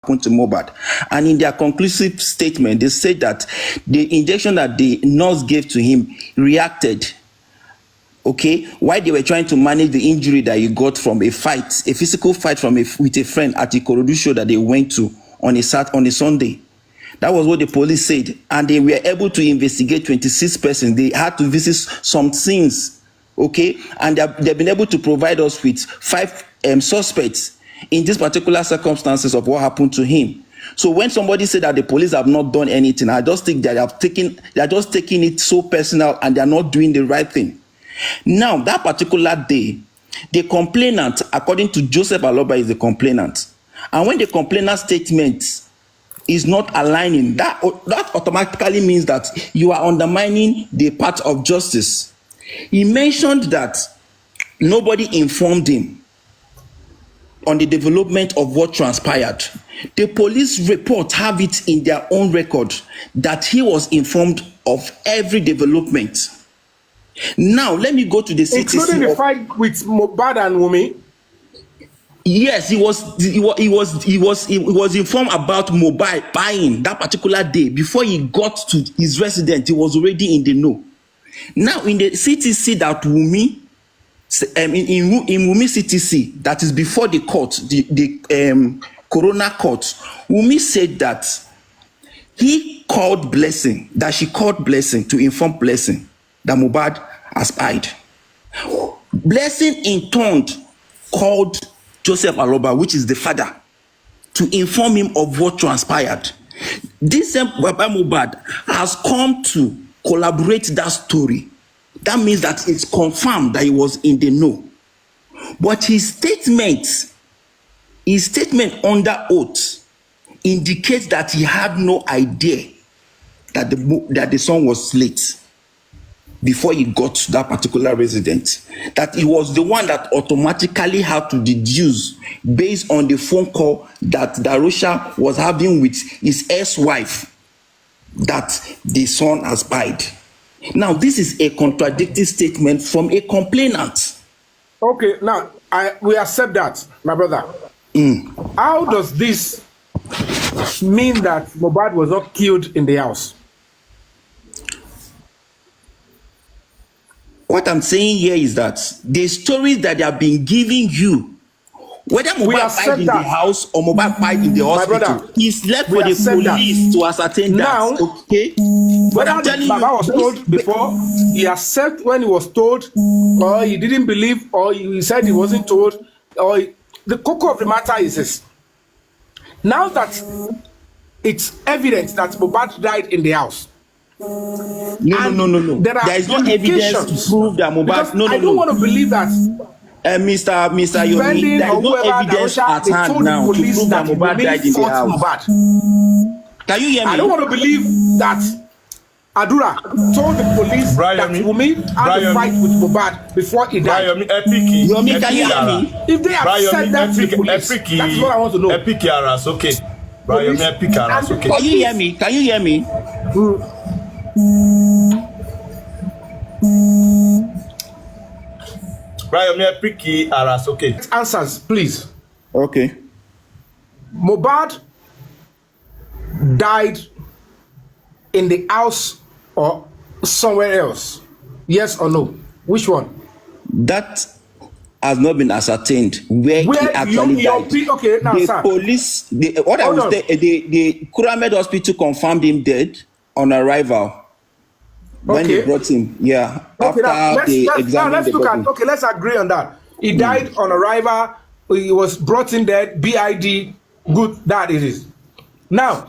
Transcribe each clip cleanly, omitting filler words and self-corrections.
happened to Mohbad. And in their conclusive statement, they said that the injection that the nurse gave to him reacted, okay, while they were trying to manage the injury that he got from a fight, a physical fight with a friend at the Ikorodu show that they went to on a Sunday. That was what the police said. And they were able to investigate 26 persons. They had to visit some scenes, okay? And they've been able to provide us with 5 suspects in these particular circumstances of what happened to him. So when somebody said that the police have not done anything, I just think that they are just taking it so personal and they are not doing the right thing. Now, that particular day, the complainant, according to Joseph Aloba, is the complainant. And when the complainant statement is not aligning, that automatically means that you are undermining the part of justice. He mentioned that nobody informed him on the development of what transpired. The police report have it in their own record that he was informed of every development. Now, let me go to the CTC. Including the fight with Mohbad and Wunmi? Yes, he was informed about Mohbad buying that particular day. Before he got to his residence, he was already in the know. Now, in the CTC that Wunmi, in Wunmi CTC, that is before the court, the Corona court, Wunmi said that she called Blessing to inform Blessing that Mohbad has died. Blessing in turn called Joseph Aloba, which is the father, to inform him of what transpired. This Baba Mohbad has come to collaborate that story. That means that it's confirmed that he was in the know. But his statement under oath indicates that he had no idea that the son was late before he got to that particular residence. That he was the one that automatically had to deduce based on the phone call that Darosha was having with his ex-wife that the son has died. Now, this is a contradictory statement from a complainant. Okay, now, we accept that, my brother. How does this mean that Mohbad was not killed in the house? What I'm saying here is that the stories that they have been giving you, whether Mohbad died in the house or Mohbad died in the hospital, is left for the police to ascertain now, that. Okay? Whether Baba was told before, he accepted when he was told, or he didn't believe, or he said he wasn't told, or the cocoa of the matter is this. Now that it's evident that Mohbad died in the house, No. There is no evidence to prove that Mohbad. I don't want to believe that. Mr. Yomi, there is no evidence at hand now to prove that Mohbad died in the house. Can you hear me? I don't want to believe that Adura told the police that Wunmi had a fight with Mohbad before he died. Yomi, can you hear me? If they have said that to the police, that's what I want to know. Okay. Can you hear me? Can you hear me? Okay. Answers, please. Okay. Mohbad died in the house or somewhere else? Yes or no? Which one? That has not been ascertained where he actually died. Okay, now, the sir. Police, the Kuramed Hospital confirmed him dead on arrival. When they brought him, yeah. Okay, after let's agree on that. He died on arrival. He was brought in dead. BID. Good. That it is. Now,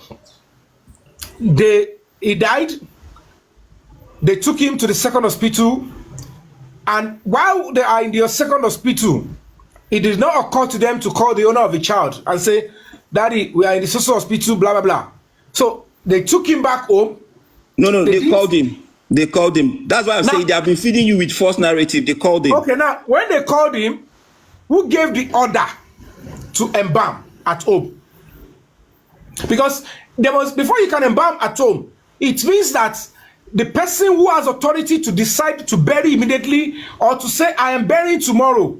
he died. They took him to the second hospital, and while they are in the second hospital, it did not occur to them to call the owner of the child and say, "Daddy, we are in the social hospital." Blah blah blah. So they took him back home. No, they called him. They called him. That's why I'm saying they have been feeding you with false narrative. They called him. Okay, now, when they called him, who gave the order to embalm at home? Because before you can embalm at home, it means that the person who has authority to decide to bury immediately or to say, I am burying tomorrow,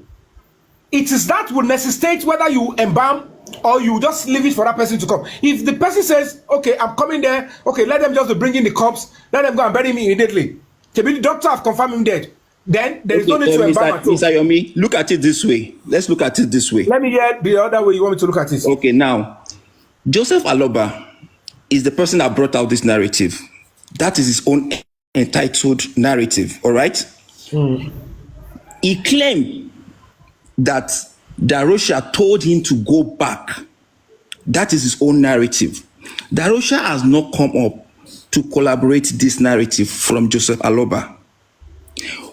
it is that will necessitate whether you embalm or you just leave it for that person to come. If the person says, okay, I'm coming there, okay, let them just be bringing the corpse, let them go and bury me immediately. Maybe the doctor have confirmed him dead. Then there is no need to embalm at all. Mr. Yomi, look at it this way. Let's look at it this way. Let me hear the other way you want me to look at it. Okay, now, Joseph Aloba is the person that brought out this narrative. That is his own entitled narrative, all right? He claimed that Darosha told him to go back. That is his own narrative. Darosha has not come up to collaborate this narrative from Joseph Aloba.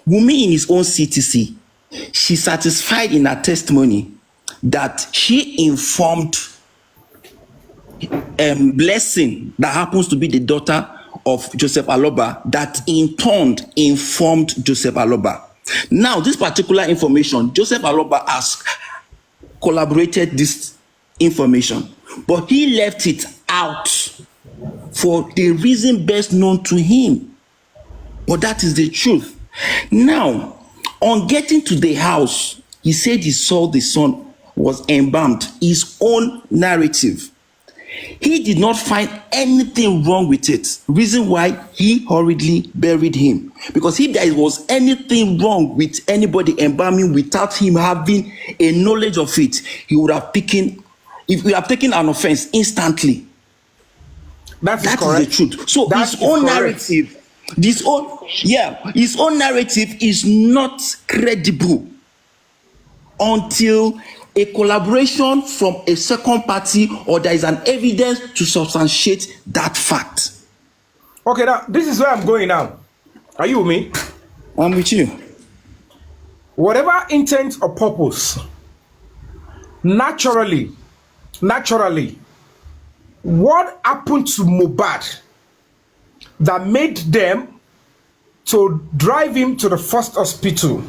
Wunmi, in his own CTC, she satisfied in her testimony that she informed Blessing, that happens to be the daughter of Joseph Aloba, that in turn informed Joseph Aloba. Now, this particular information, Joseph Aloba has collaborated this information, but he left it out for the reason best known to him. But that is the truth. Now, on getting to the house, he said he saw the son was embalmed. His own narrative. He did not find anything wrong with it. Reason why he hurriedly buried him. Because if there was anything wrong with anybody embalming without him having a knowledge of it, he would have taken, if we have taken an offense instantly. That is the truth. So his own narrative, his own narrative is not credible until a collaboration from a second party or there is an evidence to substantiate that fact. Okay, now this is where I'm going now. Are you with me? I'm with you. Whatever intent or purpose, naturally, what happened to Mohbad that made them to drive him to the first hospital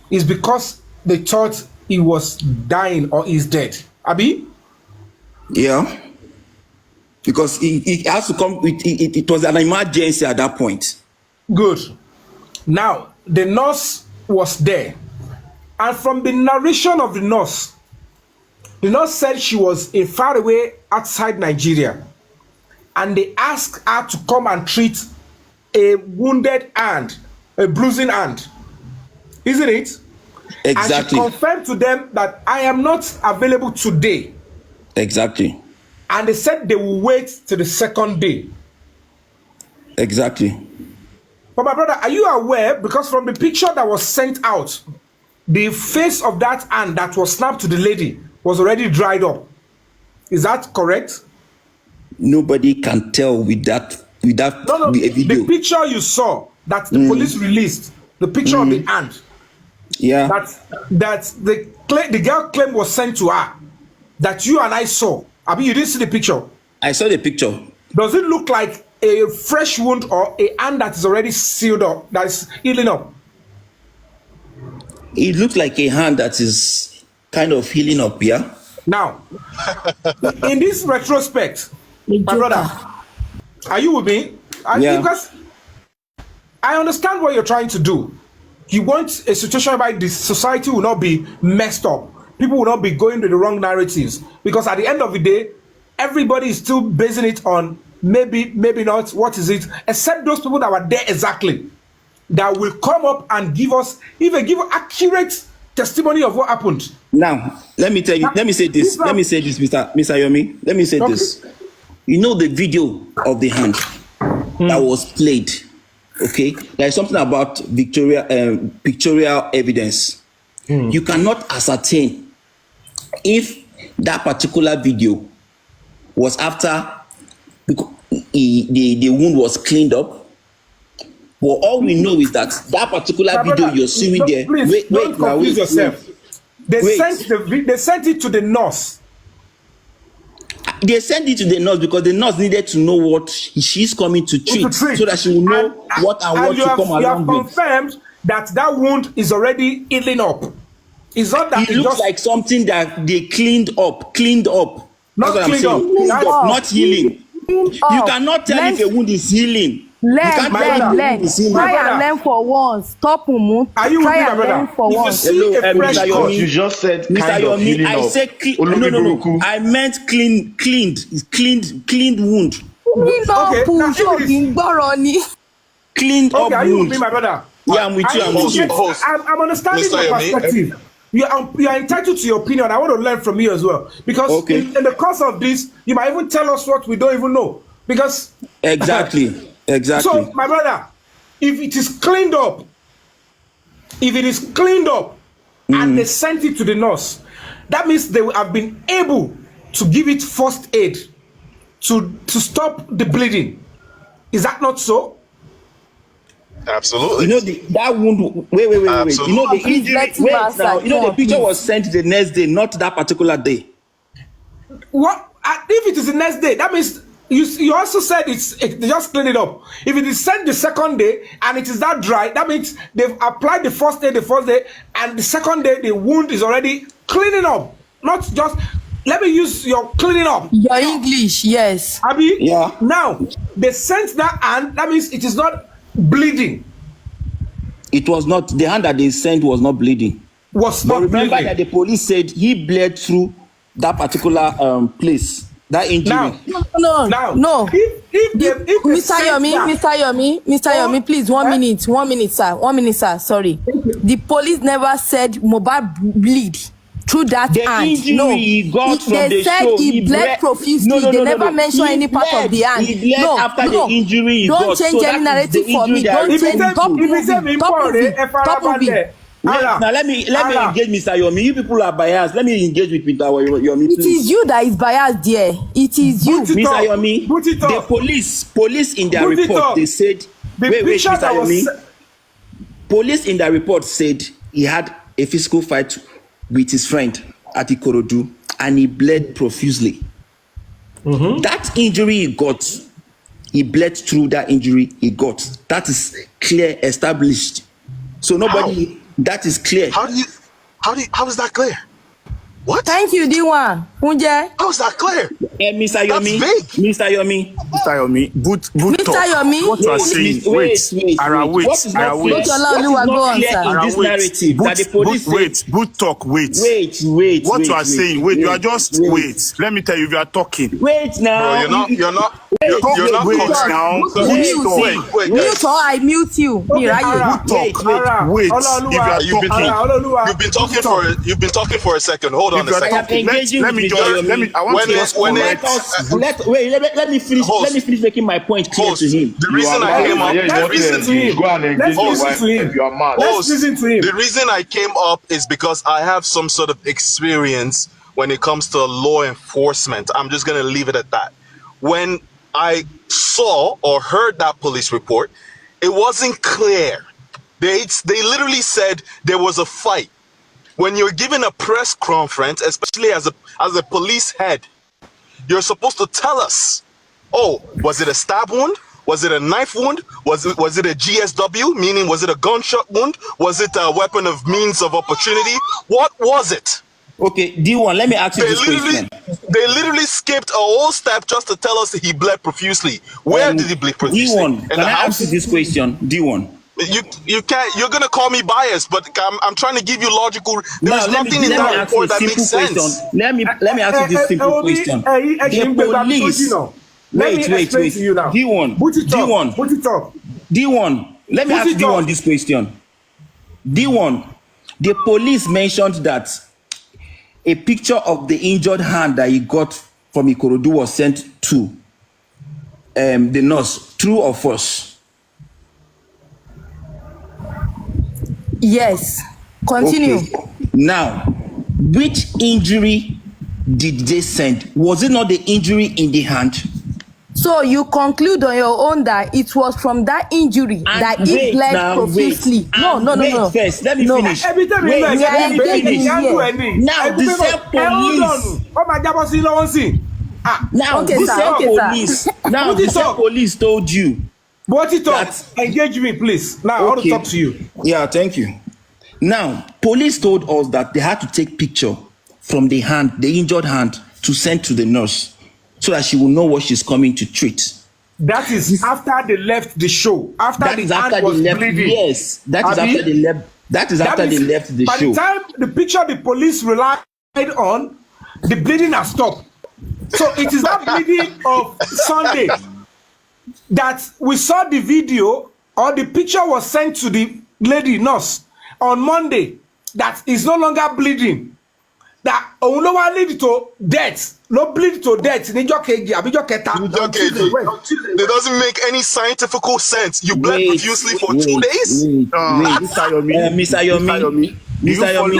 is because they thought he was dying or he's dead. Abi? Yeah. Because he has to come with it was an emergency at that point. Good. Now, the nurse was there. And from the narration of the nurse said she was a far away outside Nigeria. And they asked her to come and treat a wounded hand, a bruising hand. Isn't it? Exactly. And she confirmed to them that I am not available today. Exactly. And they said they will wait till the second day. Exactly. But my brother, are you aware? Because from the picture that was sent out, the face of that hand that was snapped to the lady was already dried up. Is that correct? Nobody can tell with that No, video. The picture you saw that the police released, the picture of the hand. Yeah. That the girl claimed was sent to her, that you and I saw. I mean, you didn't see the picture. I saw the picture. Does it look like a fresh wound or a hand that is already sealed up, that is healing up? It looks like a hand that is kind of healing up, yeah? Now, in this retrospect, my brother, are you with me? Because I understand what you're trying to do. You want a situation whereby the society will not be messed up. People will not be going to the wrong narratives. Because at the end of the day, everybody is still basing it on maybe not, what is it? Except those people that were there exactly. That will come up and give accurate testimony of what happened. Now, let me tell you, let me say this, Mr. Yomi. Let me say this. You know the video of the hand that was played. Okay, there is something about pictorial evidence. You cannot ascertain if that particular video was after the wound was cleaned up. But all we know is that particular video you're seeing there. Please, don't confuse yourself. They sent it to the nurse. They sent it to the nurse because the nurse needed to know what she's coming to treat, so that she will know what to come along with. You have confirmed that wound is already healing up. It's not that it looks like something that they cleaned up. Not cleaned up. Not healing. You cannot tell if a wound is healing can't tell me the brother. wound is healing. My Try and brother. learn for once. Stop, Mumu. Are you with me, Try my and learn brother? for If you once. see Hello, a fresh Mr. cut, Yomi. You just said Mr. kind of Yomi, healing I up. said Olumi no. Buruku. I meant cleaned wound. Clean up, okay, now if it is ṣòkì ń gbọ́rọ̀ ni. Cleaned okay, up are you with wound. me, my brother? Yeah, I'm with you. I'm with you. I'm understanding Mr. your Yomi, perspective. You are entitled to your opinion. I want to learn from you as well. Because Okay. in the course of this, you might even tell us what we don't even know. Because Exactly. so, my brother, if it is cleaned up, and they sent it to the nurse, that means they will have been able to give it first aid to stop the bleeding. Is that not so? Absolutely. You know that wound. Wait. You know the Please injury. let him Wait answer. now. You know Come the on, picture please. was sent the next day, not that particular day. What if it is the next day? That means you also said they just clean it up. If it is sent the second day and it is that dry, that means they've applied the first day, and the second day the wound is already cleaning up. Not just let me use your cleaning up. Your English, yes. Abi, Yeah. now they sent that hand. That means it is not bleeding. It was not the hand that they sent was not bleeding. Was But not remember bleeding. that the police said he bled through that particular place, that injury. Now, if they Mr. sent Yomi, that- Mr. Yomi, please, 1 Eh? minute, 1 minute, sir. 1 minute, sir. Sorry. The police never said Mohbad bleed through that The hand. injury No. he got from They the said show, he bled profusely. No, They never mentioned He any part of bled. the hand. He bled No, after no. the injury he Don't got. change So any that is the narrative for me. injury they are Don't If referring it's change. Stop to. moving. Stop moving. Stop moving. Wait, now let me engage Mr. Yomi. You people are biased. Let me engage with Mr. Yomi, It please. is you that is biased there. It is you. Put it Mr. up. Yomi, Put it the up. police in their Put it report, up. they said, The wait, picture Mr. that was Yomi, se- police in their report said he had a physical fight with his friend at Ikorodu and he bled profusely. That injury he got, he bled through that injury he got. That is clear, established. So nobody, that is clear. How is that clear? What? Thank you, D1. Funje. How is that clear? Mr. Yomi, vague. Mr. Yomi, Mr. Yomi, boot Mr. talk. Yomi. What you are Wait, saying, wait. Ara, What is not clear? Wait. What is Oluwa, go not on, clear sir. in this narrative that the police said? boot talk, wait. Wait. What you are saying, wait, you are just wait. Let me tell you, you are talking. Wait now. Bro, you're not Wait correct. now. Mute. Wait, Mute or I mute you. Okay, Miraye. Ara, Talk, Ara, wait. Olaoluwa, If you are You've been talking, Ara, Olaoluwa, you've been talking for a second. Hold on if a you are second. talking, engaging let with me Mr. just, Yomi. let me, I want When to it- just when it- correct. Let me finish. Host. Let me finish making my point clear Host, to him. the reason I came up, Let's the reason listen to him. Go and engage Let's your listen wife to him. if you are mad. Let's Host, listen to him. the reason I came up is because I have some sort of experience when it comes to law enforcement. I'm just going to leave it at that. When I saw or heard that police report, it wasn't clear. They literally said there was a fight. When you're given a press conference, especially as a police head, you're supposed to tell us, oh, was it a stab wound? Was it a knife wound? Was it a GSW, meaning was it a gunshot wound? Was it a weapon of means of opportunity? What was it? Okay, D1, let me ask you this question. They literally skipped a whole step just to tell us that he bled profusely. Where did he bleed profusely? D1, In can the I ask house? you this question? D1. You can't. You're gonna call me biased, but I'm trying to give you logical. There's Now, nothing in that report that makes sense. Let me ask you this simple question. The police. Let me explain to you now. D1. Put it up. D1. Put it up. D1. Let me Put ask it D1 up. this question. D1. The police mentioned that a picture of the injured hand that he got from Ikorodu was sent to the nurse. True or false? Yes. Continue. Okay. Now, which injury did they send? Was it not the injury in the hand? So you conclude on your own that it was from that injury that he bled profusely. No. First, let me finish. Every time Wait, you let me finish. Yeah. Now, the same police. Oh my God, Now, Okay, the sir, same okay, sir. police. Now, Put the it same up. police told you. What it up? That's- Engage me, please. Now I want to Okay. talk to you. Yeah, thank you. Now, police told us that they had to take picture from the hand, the injured hand, to send to the nurse so that she will know what she's coming to treat. That is after they left the show. After that the is after hand they was left. bleeding. Yes, that is Abi? after they left. That is after they left the by show. By the time the picture the police relied on, the bleeding has stopped. So it is that bleeding of Sunday that we saw the video or the picture was sent to the lady nurse on Monday that is no longer bleeding. That only one lead to death. No bleed to death. It doesn't make any scientific sense. You bled profusely for 2 days. Mr. Yomi, Mr. Yomi, Mr. Yomi,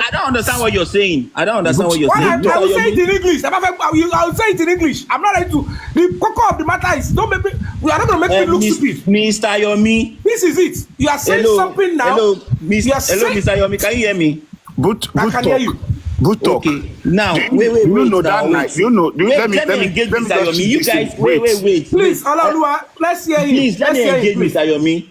I don't understand what you're saying. I don't understand what you're saying. I will say it in English. I will say it in English. I'm not ready to. The core of the matter is don't make me. We are not going to make me look stupid. Mr. Yomi, this is it. You are saying something now. Hello, Mr. Yomi, can you hear me? I can hear you. Good talk. Okay, now wait. You know that night. You know. Let me engage Mr. Yomi. You guys, wait. Please, Olaoluwa, let's hear him. Please, let me engage Mr. Yomi.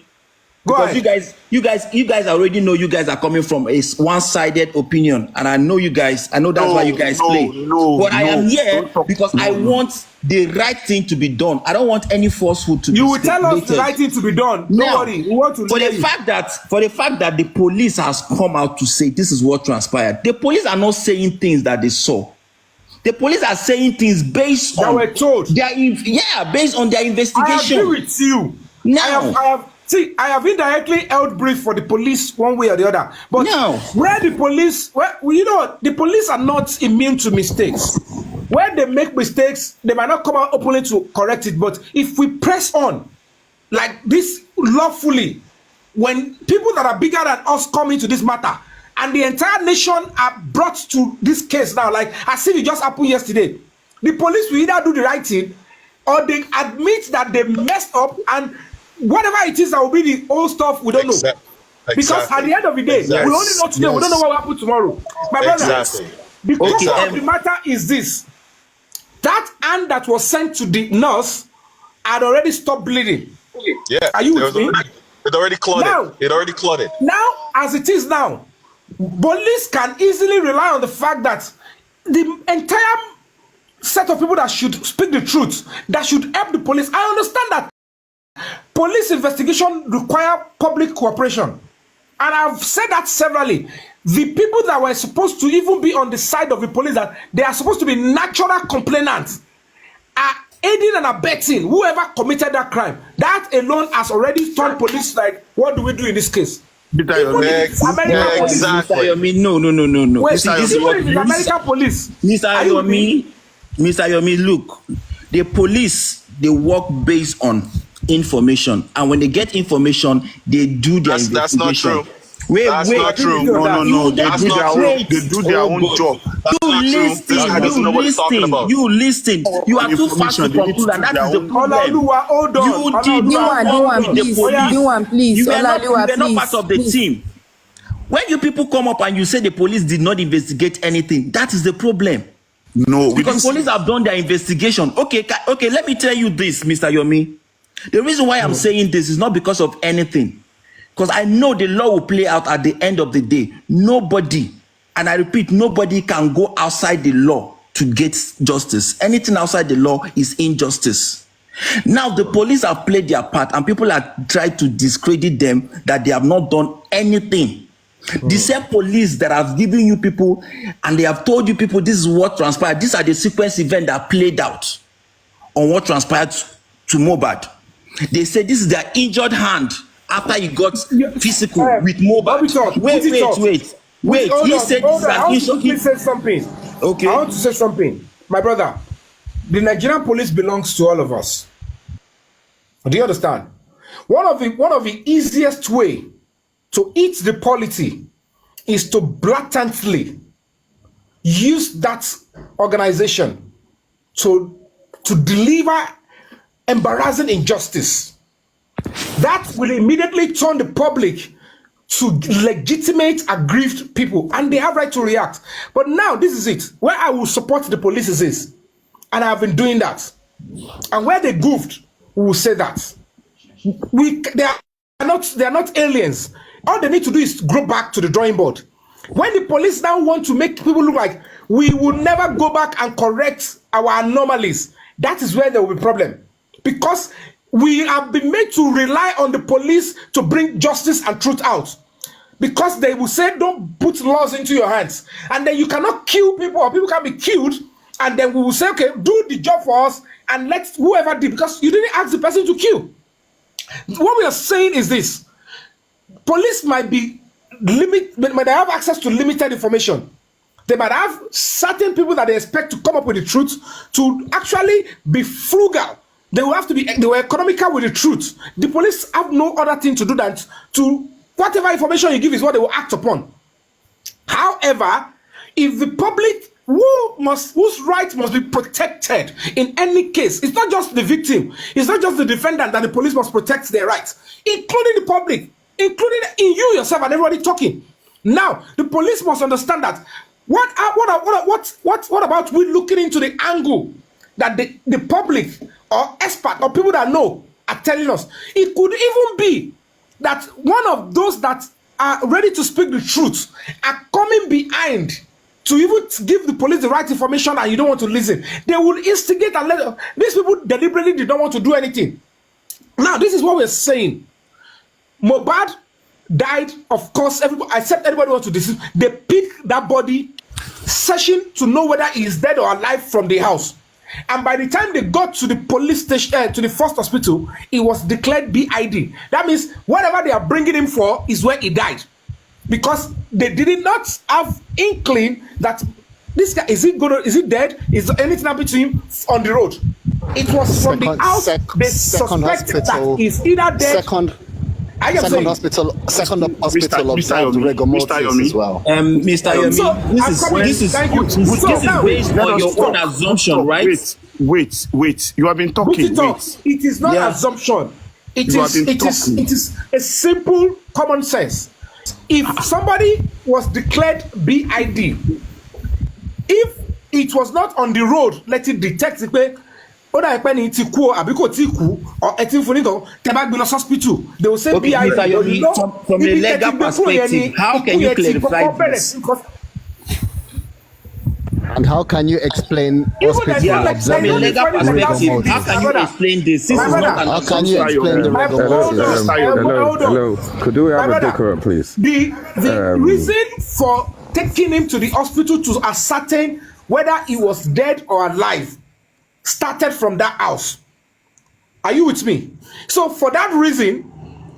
Because you guys already know you guys are coming from a one-sided opinion, and I know you guys. I know that's why you guys play. But I am here because I want the right thing to be done. I don't want any falsehood to be. You will tell us the right thing to be done. Don't worry. We want to for the fact that the police has come out to say this is what transpired. The police are not saying things that they saw. The police are saying things based on were told. Based on their investigation. I agree with you. Now, I have indirectly held brief for the police one way or the other. But where the police, the police are not immune to mistakes. Where they make mistakes, they might not come out openly to correct it. But if we press on like this lawfully, when people that are bigger than us come into this matter, and the entire nation are brought to this case now, like as if it just happened yesterday, the police will either do the right thing or they admit that they messed up, and whatever it is that will be the old stuff, we don't know. Because at the end of the day, we only know today, we don't know what will happen tomorrow. My brother, the core of the matter is this. That hand that was sent to the nurse had already stopped bleeding. Yeah. Are you with me? It already clotted. Now, as it is now, police can easily rely on the fact that the entire set of people that should speak the truth, that should help the police. I understand that police investigation require public cooperation, and I've said that severally. The people that were supposed to even be on the side of the police, that they are supposed to be natural complainants, are aiding and abetting whoever committed that crime. That alone has already turned police like, what do we do in this case? Exactly. No. Wait, this is what the American police. Mr. Yomi, look, the police, they work based on information, and when they get information, they do their investigation. That's not true. That's not true. No. They do their own job. You listen. You are too fast to conclude, and that is the problem. You did not work with the police. You were not part of the team. When you people come up and you say the police did not investigate anything, that is the problem. No, because police have done their investigation. Okay, let me tell you this, Mr. Yomi. The reason why I'm saying this is not because of anything. Because I know the law will play out at the end of the day. Nobody, and I repeat, nobody can go outside the law to get justice. Anything outside the law is injustice. Now, the police have played their part, and people are trying to discredit them that they have not done anything. The same police that have given you people, and they have told you people this is what transpired. These are the sequence events that played out on what transpired to Mohbad. They say this is their injured hand after he got physical with Mohbad. Wait. He said this is an injured. He said something. Okay. I want to say something. My brother, the Nigerian police belongs to all of us. Do you understand? One of the easiest way to eat the polity is to blatantly use that organization to deliver embarrassing injustice. That will immediately turn the public to legitimate aggrieved people, and they have right to react. But now this is it. Where I will support the police is this, and I have been doing that. And where they goofed, we will say that. They are not aliens. All they need to do is go back to the drawing board. When the police now want to make people look like we will never go back and correct our anomalies, that is where there will be problem. Because we have been made to rely on the police to bring justice and truth out. Because they will say, don't put laws into your hands. And then you cannot kill people, or people can be killed. And then we will say, okay, do the job for us and let whoever did, because you didn't ask the person to kill. What we are saying is this: police might have access to limited information. They might have certain people that they expect to come up with the truth, to actually be frugal. They were economical with the truth. The police have no other thing to do than to, whatever information you give is what they will act upon. However, if the public whose rights must be protected in any case, it's not just the victim, it's not just the defendant that the police must protect their rights, including the public, including in you yourself and everybody talking. Now, the police must understand that what about we looking into the angle that the public or expert or people that know are telling us? It could even be that one of those that are ready to speak the truth are coming behind to even give the police the right information, and you don't want to listen. They will instigate and let these people deliberately did not want to do anything. Now, this is what we're saying. Mohbad died, of course, except everybody wants to deceive. They pick that body, searching to know whether he is dead or alive from the house. And by the time they got to the police station, to the first hospital, he was declared BID. That means whatever they are bringing him for is where he died. Because they did not have inkling that this guy, is he dead? Is anything happening to him on the road? It was from the house they suspected that he's either dead. Second hospital observed rigor mortis as well. Mr. Yomi, this is based on your own assumption, right? Wait. You have been talking. It is not assumption. It is a simple common sense. If somebody was declared BID, if it was not on the road, let it detect it. Or hospital, they will say BID. From a legal perspective, how can you clarify this? And how can you explain from a legal perspective, how can you explain this? This is not an how can you explain the Hello. Could we have a decorum, please? The reason for taking him to the hospital to ascertain whether he was dead or alive started from that house. Are you with me? So for that reason,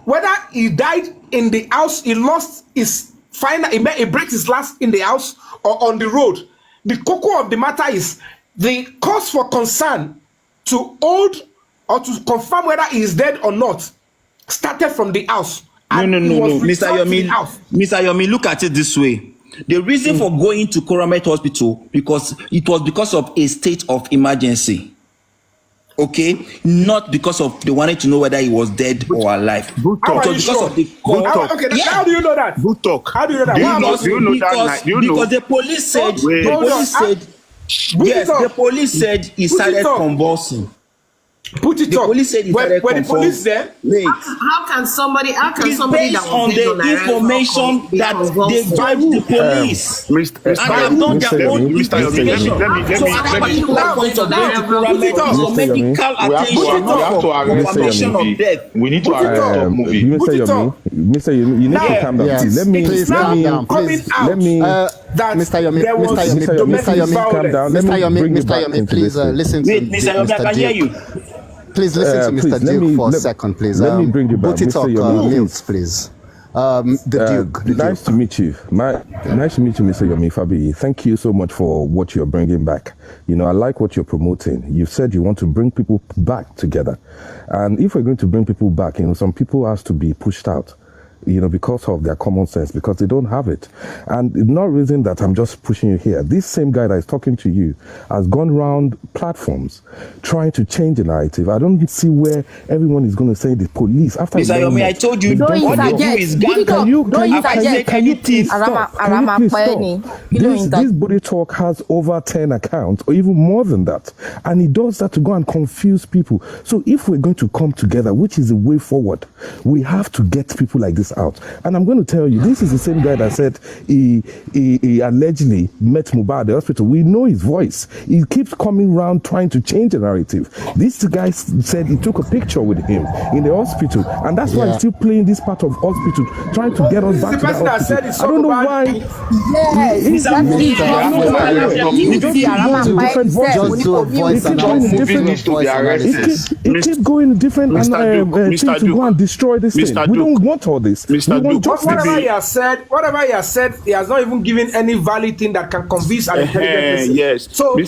whether he died in the house, he lost his final, he breaks his last in the house or on the road, the cocoa of the matter is the cause for concern to hold or to confirm whether he is dead or not started from the house. No, Mr. Yomi, look at it this way. The reason for going to Coromet Hospital was because of a state of emergency. Okay, not because of they wanted to know whether he was dead or alive. How do you know that? Good talk. How do you know that? Because the police said the police said he started convulsing. Put it the up. Police said when the police there. How can somebody that was on the information that they judge the police and they have done their own investigation. So at point of going to Pyramid for medical attention for confirmation of death. We need to Mr. Yomi, you need to calm down. Yes. Let me calm down. Mr. Yomi, please listen to Mr. Yomi, I can hear you. Please listen to Mr. Duke for a second, please. Let me bring you back. Mr. Yomi, please. The Duke. Nice to meet you. Nice to meet you, Mr. Yomi Fabiyi. Thank you so much for what you're bringing back. You know, I like what you're promoting. You said you want to bring people back together. And if we're going to bring people back, you know, some people has to be pushed out, you know, because of their common sense, because they don't have it. And it's not reason that I'm just pushing you here. This same guy that is talking to you has gone around platforms trying to change the narrative. I don't see where everyone is going to say the police. After Mr. Yomi, I told you, what you do is gang. Can you please stop? This body talk has over 10 accounts or even more than that. And he does that to go and confuse people. So if we're going to come together, which is the way forward, we have to get people like this this out. And I'm going to tell you, this is the same guy that said he allegedly met Mohbad at the hospital. We know his voice. He keeps coming around trying to change the narrative. This guy said he took a picture with him in the hospital, and that's why he's still playing this part of hospital, trying to get us back to the hospital. I don't know why. Yes, exactly. Just do a voice It keeps going different things to go and destroy this thing. We don't want all this. Whatever he has said, he has not even given any valid thing that can convince an intelligent person. Yes. So you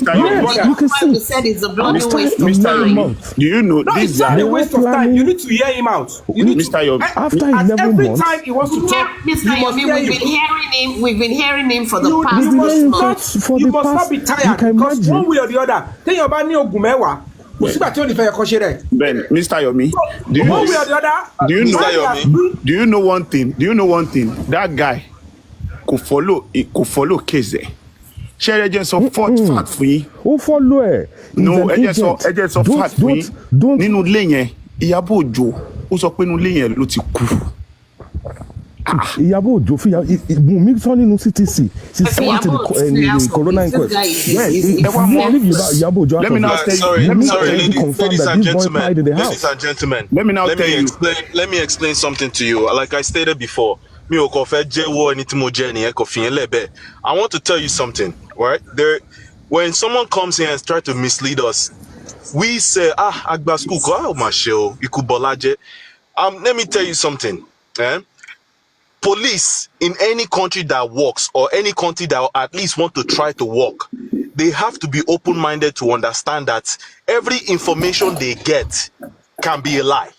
can see. Said it's a bloody waste of Mr. time. Do you know No, this it's not a waste of time. You need to hear him out. You need Mr. Yomi, after at 11 every months, time he wants to talk, Mr. you must Yomi, hear we've been hearing him for the You past must months. not, you must not be tired, because one way or the other, then you're banning Ogumewa. Ben, Mr. Yomi, do you know one thing? That guy could follow case. Share agents of fought fat for you. Who follow it? No, agents of fat for you. Don't. Nínú ilé yẹn, Ìyábọ̀ Òjó, ó sọ pé nínú ilé yẹn ló ti kú. Ìyábọ̀ Òjó fi Wunmi sọ nínú CTC. She sent to the corona inquest. Let me now tell you. Ladies and gentlemen. Let me explain something to you. Like I stated before, I want to tell you something, right? When someone comes here and tries to mislead us, we say, Agba school, let me tell you something. Police in any country that works, or any country that at least want to try to work, they have to be open-minded to understand that every information they get can be a lie.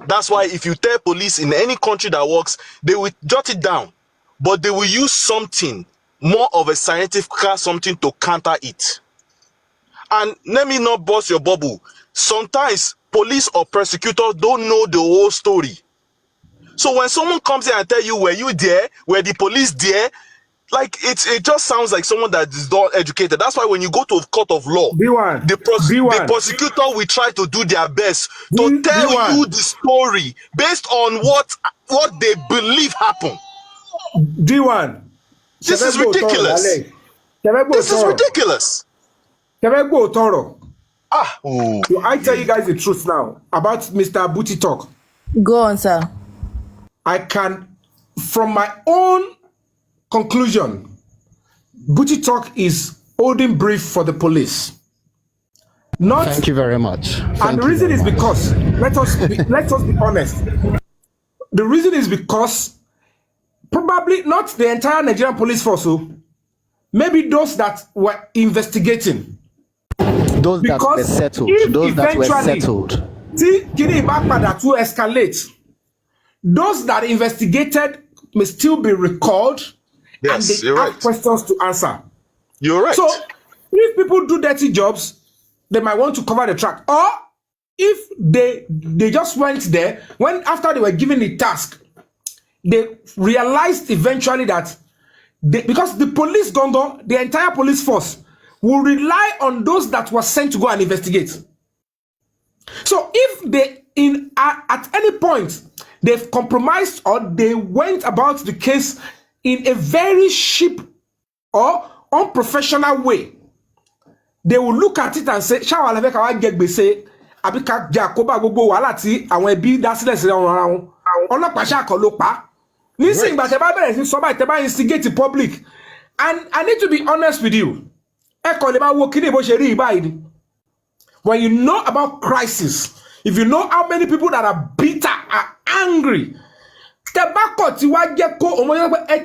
That's why if you tell police in any country that works, they will jot it down, but they will use something more of a scientific something to counter it. And let me not burst your bubble. Sometimes police or prosecutors don't know the whole story. So when someone comes here and tell you, were you there? Were the police there? Like it just sounds like someone that is not educated. That's why when you go to a court of law, the prosecutor will try to do their best to tell you the story based on what they believe happened. D1. This is ridiculous. This is ridiculous. I tell you guys the truth now about Mr. Booty Talk. Go on, sir. I can, from my own conclusion, Booty Talk is holding brief for the police. Thank you very much. And the reason is because, let us be honest. The reason is because probably not the entire Nigerian police force, maybe those that were investigating. Those that were settled. See, to escalate. Those that investigated may still be recalled, and they have questions to answer. You're right. So, if people do dirty jobs, they might want to cover the track. Or if they just went there, when after they were given the task, they realized eventually that because the police gongo, the entire police force, will rely on those that were sent to go and investigate. So if they at any point they've compromised or they went about the case in a very cheap or unprofessional way, they will look at it and say, "Ṣáwa la fẹ́ ká wá jẹ gbèsè àbí ká jẹ àkóbá gbogbo wàhálà tí àwọn ẹbí dá sílẹ̀ sílẹ̀ wọn ara wọn. Ọlọ́pàá ṣáà kọ́ ló pa." Nísìnyí ìgbà tẹ́ bá bẹ̀rẹ̀ sí sọ báyìí tẹ́ bá instigate the public, and I need to be honest with you. Ẹ kàn lè máa wo kíni bó ṣe rí báyìí ni. When you know about crisis, if you know how many people that are bitter, are angry,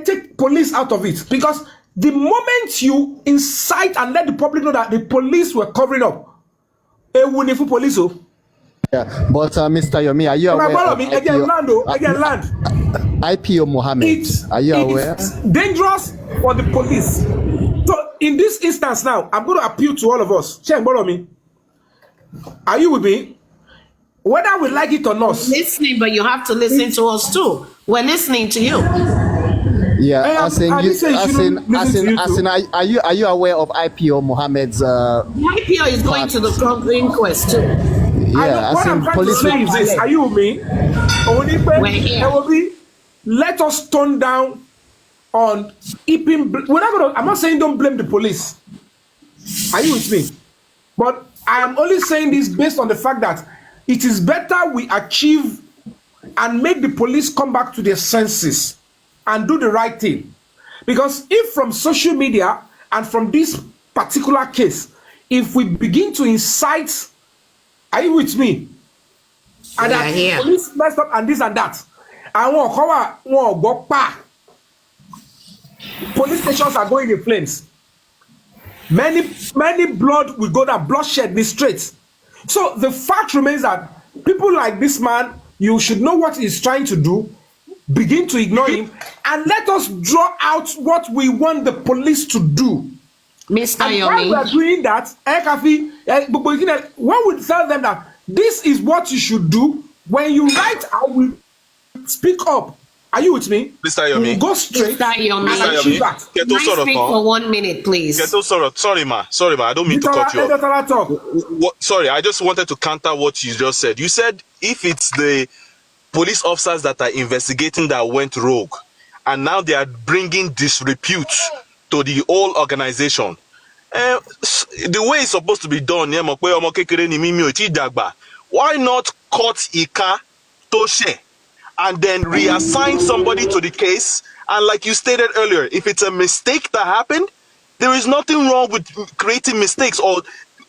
take police out of it. Because the moment you incite and let the public know that the police were covering up, police. Yeah, but Mr. Yomi, are you aware of IPO Mohammed? Are you aware? It's dangerous for the police. So in this instance now, I'm going to appeal to all of us. Are you with me? Whether we like it or not. Listening, but you have to listen to us too. We're listening to you. Yeah, are you aware of IPO Mohammed's? IPO is going to the inquest too. What I'm trying to say is this. Are you with me? Let us tone down on keeping. I'm not saying don't blame the police. Are you with me? But I am only saying this based on the fact that it is better we achieve and make the police come back to their senses and do the right thing. Because if from social media and from this particular case, if we begin to incite, are you with me? And that police messed up and this and that, and police stations are going in flames. Many blood will go down, bloodshed in the streets. So the fact remains that people like this man, you should know what he's trying to do, begin to ignore him, and let us draw out what we want the police to do. Mr. And Yomi. while we are doing that, when we tell them that this is what you should do, when you write, I will speak up. Are you with me? Mr. Yomi. We'll go straight. Mr. Yomi. And achieve that. Can I speak for 1 minute, please? Sorry, ma. I don't mean to cut you off. Sorry, I just wanted to counter what you just said. You said if it's the police officers that are investigating that went rogue, and now they are bringing disrepute to the whole organization. The way it's supposed to be done, why not cut Ika Toshe and then reassign somebody to the case? And like you stated earlier, if it's a mistake that happened, there is nothing wrong with creating mistakes, or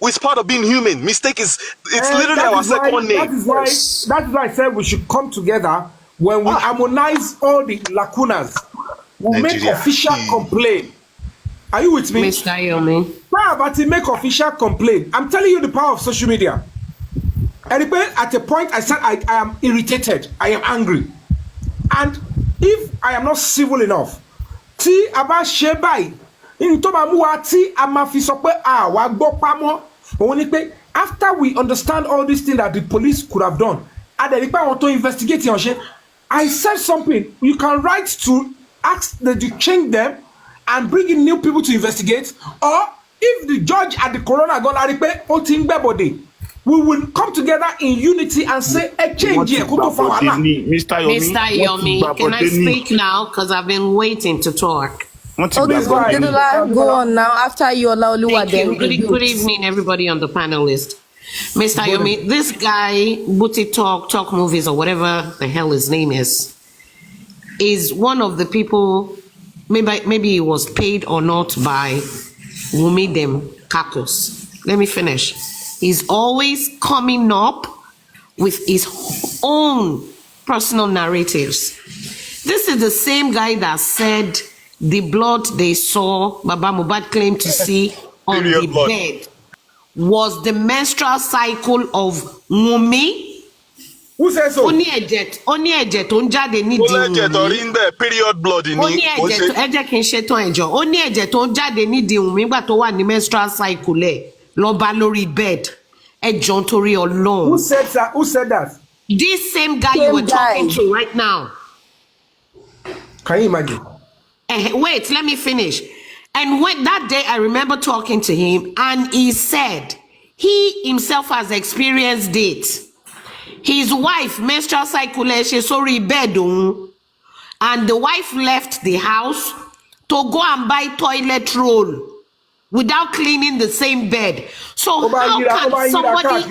it's part of being human. Mistake it's literally our second name. That is why I said we should come together when we harmonize all the lacunas. We'll make official complaint. Are you with me? Mr. Yomi. But make official complaint. I'm telling you the power of social media. And at a point I said I am irritated. I am angry. And if I am not civil enough, after we understand all these things that the police could have done, and then want to investigate, I said something. You can write to ask that you change them and bring in new people to investigate, or if the judge at the coroner body, we will come together in unity and say a change here. Mr. Yomi, can I speak now? Because I've been waiting to talk. Okay, go on now. After you allow Lua, then Good evening, everybody on the panel list. Mr. Yomi, this guy, Booty Talk Movies, or whatever the hell his name is one of the people. Maybe he was paid or not by Wunmi them Kakos. Let me finish. He's always coming up with his own personal narratives. This is the same guy that said the blood they saw, Baba Mohbad claimed to see on the bed, was the menstrual cycle of Wunmi. Who says so? Only ẹ̀jẹ̀ tó ń jáde nídìí Wunmi. Period blood ni. Only ẹ̀jẹ̀ kì í ṣe tán ẹ̀jọ̀. Ó ní ẹ̀jẹ̀ tó ń jáde nídìí Wunmi nígbà tó wà ní menstrual cycle ẹ̀ lọ bá lórí bed. Ẹ̀jọ̀ nítorí Ọlọ́run. Who said that? This same guy you were talking to right now. Can you imagine? Wait, let me finish. And when that day I remember talking to him, and he said he himself has experienced it. His wife menstrual cycle sorry bed and the wife left the house to go and buy toilet roll without cleaning the same bed. So how can somebody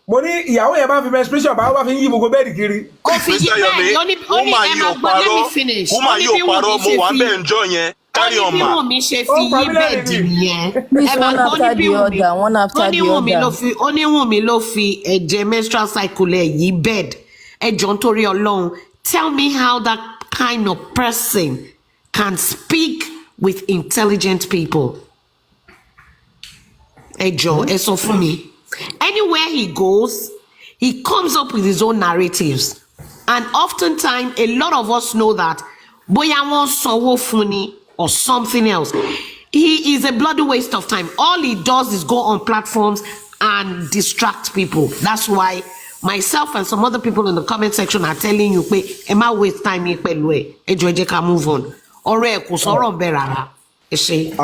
mo ní ìyàwó yẹn bá fi menstruation bá wá fi ń yí gbogbo bẹ́ẹ̀dì kiri. Ó fi yí bẹ́ẹ̀ let me finish. Ó máa yóò parọ́ mo wà bẹ́ẹ̀ ǹjọ́ yẹn. Carry on, ma. Wunmi ṣe fi yí bẹ́ẹ̀dì yẹn. One after the other. Only Wunmi ló fi ẹ̀jẹ̀ menstrual cycle ẹ̀ yí bed. Ẹ̀jọ̀ nítorí Ọlọ́run. Tell me how that kind of person can speak with intelligent people. Ẹ̀jọ̀ ẹ sọ fún mi. Anywhere he goes, he comes up with his own narratives. And oftentimes, a lot of us know that bóyá wọ́n sanwó fún ni or something else. He is a bloody waste of time. All he does is go on platforms and distract people. That's why myself and some other people in the comment section are telling you, pé ẹ má waste time yín pẹ̀lú ẹ̀. Ẹ jọ̀ọ́ ẹ jẹ́ ká move on. Ọ̀rọ̀ ẹ̀ kò sọ̀rọ̀ bẹ́ẹ̀ rárá. Ẹ ṣé.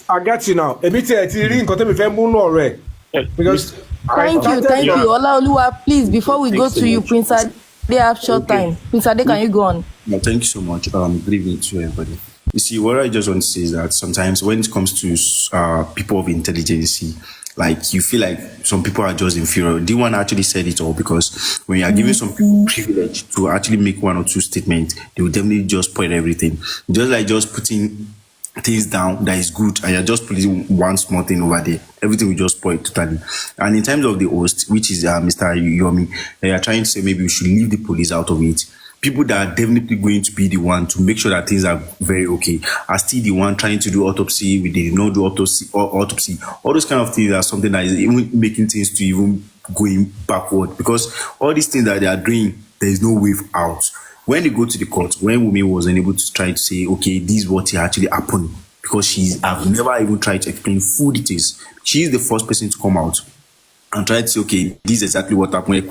I get you now. Èmi tí ẹ ti rí nǹkan tó mi fẹ́ mú náà rẹ̀. Because I Thank you, started. thank you. Olaoluwa, please, before we go Thanks so to you, much. Prince Ade, have short time. Prince Ade, can you go on? No, thank you so much. Good evening to everybody. You see, what I just want to say is that sometimes when it comes to people of intelligence, like you feel like some people are just inferior. The one actually said it all, because when you are giving some people privilege to actually make one or two statements, they will definitely just point everything. Just like just putting things down that is good, and you're just putting one small thing over there, everything will just point totally. And in terms of the host, which is Mr. Yomi, they are trying to say maybe we should leave the police out of it. People that are definitely going to be the one to make sure that things are very okay are still the one trying to do autopsy. We did not do autopsy. All those kind of things are something that is even making things to even going backward, because all these things that they are doing, there is no way out. When they go to the court, when Wunmi was unable to try to say, okay, this is what actually happened, because I've never even tried to explain full details. She is the first person to come out and try to say, okay, this is exactly what happened.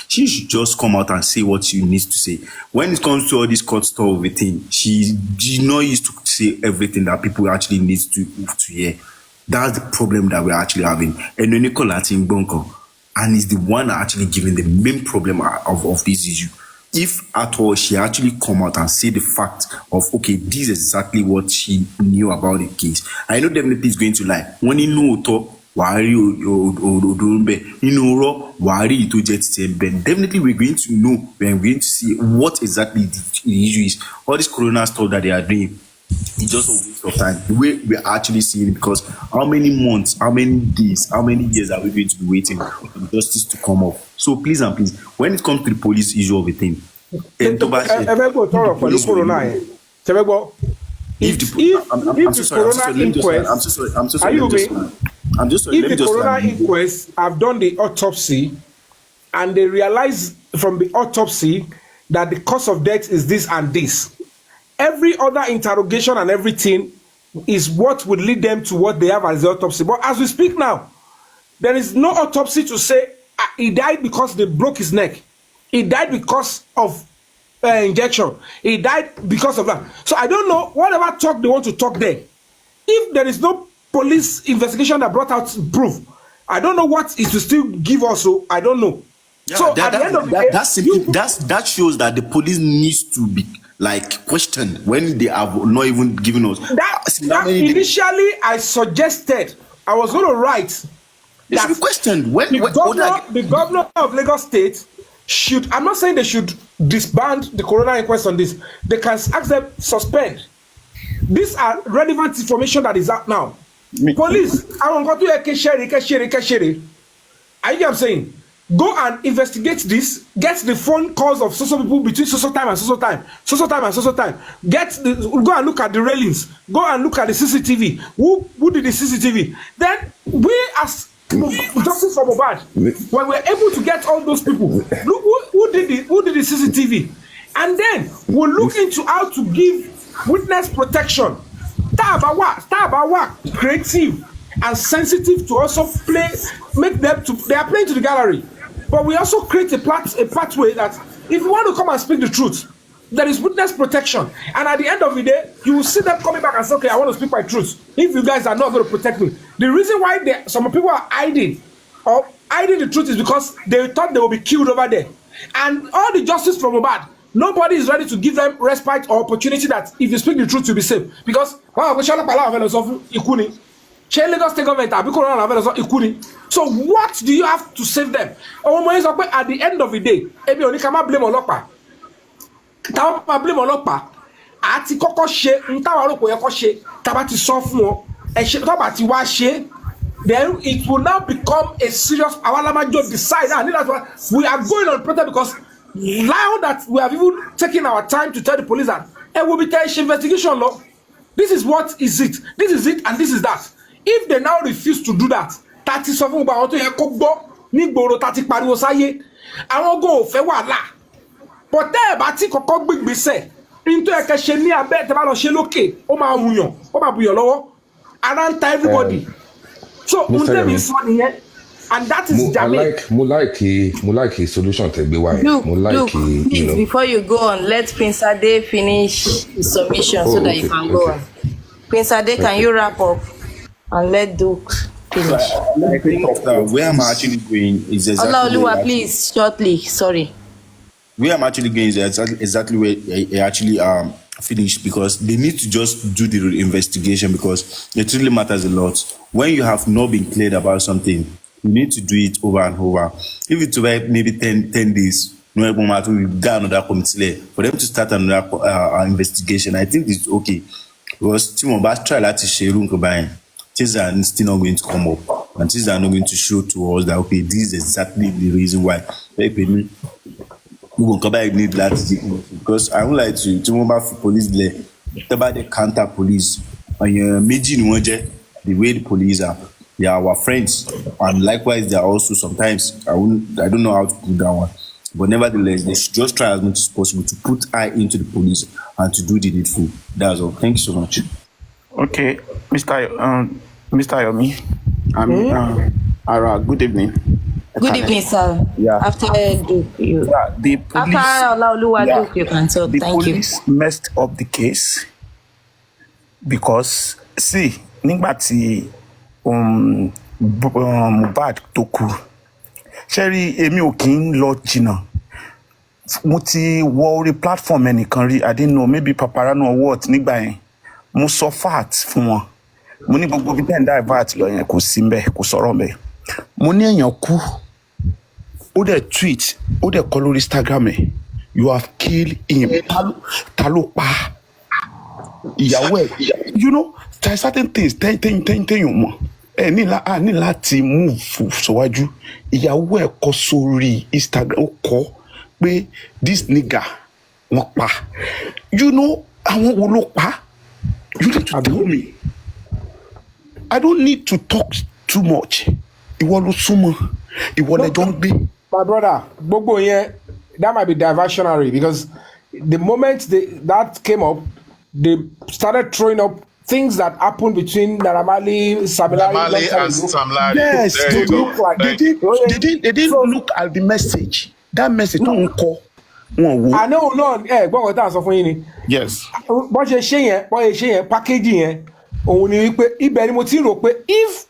She should just come out and say what she needs to say. When it comes to all this court stuff, everything, she's not used to say everything that people actually need to hear. That's the problem that we're actually having. And then and is the one actually giving the main problem of this issue. If at all she actually come out and say the fact of, okay, this is exactly what she knew about the case, I know definitely is going to lie. When you know to definitely we're going to know, we're going to see what exactly the issue is. All this corona stuff that they are doing, it's just a waste of time. The way we're actually seeing it, because how many months, how many days, how many years are we going to be waiting for justice to come up? So please and please, when it comes to the police issue of a thing, If the corona inquest have done the autopsy and they realize from the autopsy that the cause of death is this and this, every other interrogation and everything is what would lead them to what they have as the autopsy. But as we speak now, there is no autopsy to say he died because they broke his neck. He died because of injection. He died because of that. So I don't know, whatever talk they want to talk there. If there is no police investigation that brought out proof, I don't know what is to still give us. So I don't know. Yeah, so at the end of the day, that shows that the police needs to be like questioned when they have not even given us. That initially I suggested I was going to write. They should be questioned. The governor of Lagos State should. I'm not saying they should disband the coroner inquest on this. They can ask them suspend. These are relevant information that is out now. Police, I want to go to Keshere. Are you get what I'm saying? Go and investigate this. Get the phone calls of social people between social time and social time, social time and social time. Go and look at the railings. Go and look at the CCTV. Who did the CCTV? Then we as justice for Mohbad, when we're able to get all those people, look who did the CCTV, and then we'll look into how to give witness protection. Tabawa, creative and sensitive to also make them to. They are playing to the gallery, but we also create a pathway that if you want to come and speak the truth, there is witness protection, and at the end of the day, you will see them coming back and say, okay, I want to speak my truth. If you guys are not going to protect me, the reason why some people are hiding the truth is because they thought they will be killed over there, and all the justice from Mohbad, nobody is ready to give them respite or opportunity that if you speak the truth, you'll be safe. Because so what do you have to save them? At the end of the day, blame táwọn blame ọlọ́pàá àti kọ́kọ́ ṣe táwọn àròpọ̀ yẹ kọ́ ṣe tábà ti sọ fún wọn ẹ̀ṣẹ̀ tábà ti wá ṣe, then it will now become a serious. Our Lamajo decide and that's why we are going on protest, because now that we have even taken our time to tell the police that will be taking investigation law. This is what is it. This is it and this is that. If they now refuse to do that, that is something about to yẹ kó gbọ́ nígboro tá ti pariwo sáyé àwọn go fẹ́ wàhálà. But tẹ́ ẹ̀ bá tí kọ́kọ́ gbégbèsè nítorí ẹ̀kẹ́ ṣe ní abẹ́ tẹ́ bá lọ ṣe lókè ó máa wùyàn ó máa bùyàn lọ́wọ́ around time everybody. So ohun tẹ́mi sọ nìyẹn, and that is Jamaica. Mo like solution tẹ́ gbé wá yẹn. Mo like please, before you go on, let Prince Ade finish his submission so that you can go on. Prince Ade, can you wrap up and let Duke So I think where I'm actually going is exactly Olaoluwa, please, shortly. Sorry. where I'm actually going is exactly where I actually finished, because they need to just do the investigation, because it really matters a lot. When you have not been cleared about something, you need to do it over and over. If it's over maybe 10 days, no matter we got another committee for them to start another investigation, I think it's okay. Because Timon Bass try to share room combine. Things are still not going to come up, and things are not going to show to us that okay, this is exactly the reason why. We will come back need that, because I would like to remember for police there about the counter police and the way the police are, they are our friends, and likewise they are also sometimes I don't know how to put that one, but nevertheless they should just try as much as possible to put eye into the police and to do the needful. That's all. Thank you so much. Okay, Mr. Yomi. Good evening. Good evening, sir. Yeah. After Duke, you. Yeah, the police. After Olaoluwa Duke, you can talk. The Thank you. police messed up the case because see, nígbà tí Mohbad tó kú, ṣẹ́rí èmi ò kí ń lọ jìnnà. Mo ti wọ orí platform ẹnìkan rí, I didn't know, maybe Paparano or what nígbà yẹn. Mo sọ facts fún wọn. Mo ní gbogbo bí tẹ́ǹdà ìvat lọ yẹn kò sí mbẹ̀, kò sọ̀rọ̀ mbẹ̀. Mo ní èèyàn kú. Ó dẹ̀ tweet, ó dẹ̀ kọ lórí Instagram ẹ̀, you have killed him. Ta ló pa ìyàwó ẹ̀? You know, there are certain things téèyàn mọ̀. Ẹ ní láti move sọ́wájú. Ìyàwó ẹ̀ kọ sórí Instagram, ó kọ pé this nigga wọ́n pa. You know, àwọn wo ló pa? You need to tell me. I don't need to talk too much. Ìwọ ló súnmọ́, ìwọ lẹjọ́ ń gbé. My brother, gbogbo yẹn, that might be diversionary, because the moment that came up, they started throwing up things that happened between Naira Marley, Marley and Sam Larry. Yes, There they you go. look like they didn't look at the message. That message tó ń kọ wọn wo. I know Lord, gbọ́dọ̀ tá à ń sọ fún yín ni. Yes. Bọ́n ṣe ṣe yẹn, packaging yẹn, òun ni wípé ibẹ̀ ni mo ti rò pé if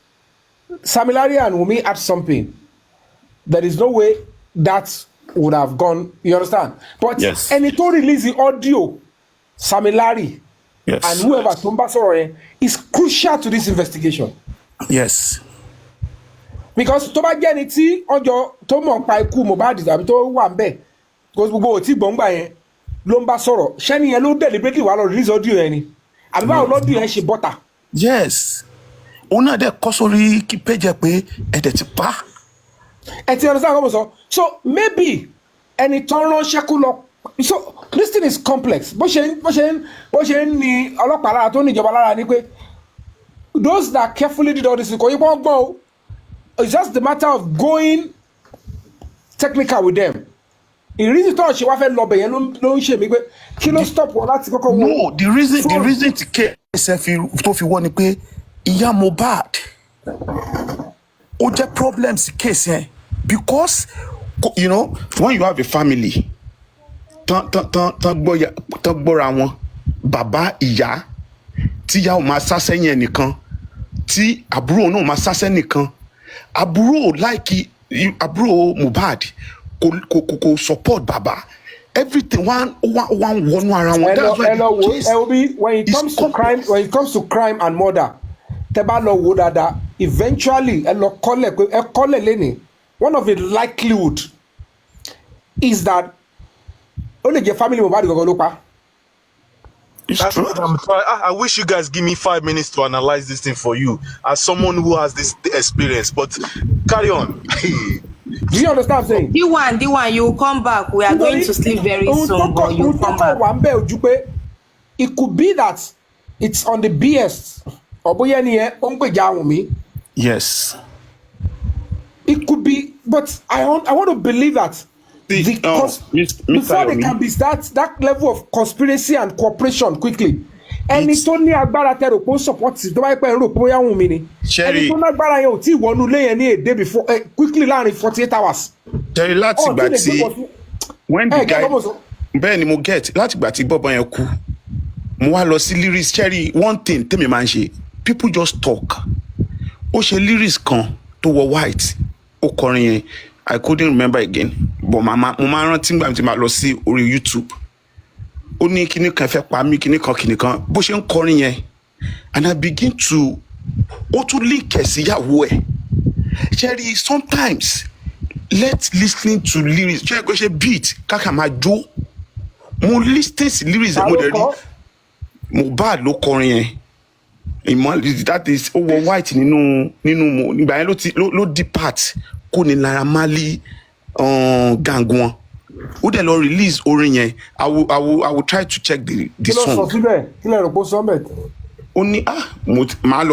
Sam Larry and Wunmi had something, there is no way that would have gone, you understand? But yes. Ẹni tó release the audio, Sam Larry, yes. and whoever tó ń bá sọ̀rọ̀ yẹn, is crucial to this investigation. Yes. Because tó bá jẹ́ ni tí ọjọ́ tó mọ̀ pa ikú Mohbad àbí tó wà ń bẹ̀, because gbogbo òtí gbọ̀ngbà yẹn ló ń bá sọ̀rọ̀, ṣẹ́ni yẹn ló deliberately wà lọ release audio yẹn ni, àbí báwo lọ́dún yẹn ṣe bọ́tà. Yes. Òun náà dẹ̀ kọ́ sórí kí péjẹ pé ẹ̀dẹ̀ ti pa. Ẹ ti understand what I'm saying? So maybe ẹni tó ránṣẹ́ kú lọ. So this thing is complex. Bó ṣe ń ní ọlọ́pàá lára tó ní ìjọba lára ni pé those that carefully did all this kò yí pọ́n gbọ́ o. It's just the matter of going technical with them. Ìrísí tó ṣe wá fẹ́ lọ bẹ̀yẹn ló ń ṣe mí pé kí ló stop wọn láti kọ́kọ́ wọ́n. No, the reason ti KSF tó fi wọ́n ni pé ìyá Mohbad ó jẹ́ problems case yẹn, because you know when you have a family tán gbọ́ra wọn, bàbá ìyá tíyá ò máa sásẹ́ yẹn nìkan, tí àbúrò náà máa sásẹ́ nìkan, àbúrò àbúrò Mohbad kò support bàbá, everything one wọnú ara wọn. That's why the case when it comes to crime and murder, tẹ́ bá lọ wò dáadáa, eventually ẹ lọ kọ́lẹ̀ lẹ́nìí, one of the likelihood is that ó lè jẹ́ family Mohbad gangan ló pa. That's what I'm trying. I wish you guys give me 5 minutes to analyze this thing for you as someone who has this experience. But carry on. Do you understand what I'm saying? D1, you will come back. We are going to sleep very soon, but you will come back. It could be that it's on the BS. Yes. It could be, but I want to believe that before there can be that level of conspiracy and cooperation quickly. Ẹni tó ní agbára tẹ rò pé ó support tó bá pẹ́ rò pé ó yá Wunmi ni. Ẹni tó ní agbára yẹn ò tí ì wọnú ilé yẹn ní a day before quickly láàrin 48 hours. Jerry, láti ìgbà tí when the guy bẹ́ẹ̀ ni mo get láti ìgbà tí bọ́bọ́ yẹn kú, mo wá lọ sí lyrics. Jerry, one thing tèmi máa ń ṣe, people just talk. ó ṣe lyrics kan tó wọ white ó kọrin yẹn I couldn't remember again but mo máa rántí nígbà tí màá lọ sí orí YouTube ó ní kíní kan fẹ́ pa mí kíní kan bó ṣe ń kọrin yẹn and I begin to ó tún link ẹ̀ síyàwó ẹ̀ ṣẹ́rí sometimes let's listening to lyrics ṣé kò ṣe beat káka máa jó mo listen sí lyrics ẹ̀ mo dẹ̀ rí Mohbad ló kọrin yẹn ìmọ̀ that is ó wọ white nínú ìgbà yẹn ló depart kó ní Naira Marley gang wọn ó dẹ̀ lọ release orin yẹn I will try to check the song. kí ló sọ síbẹ̀ kí lè rò pé ó sọ mẹ́t. ó ní máa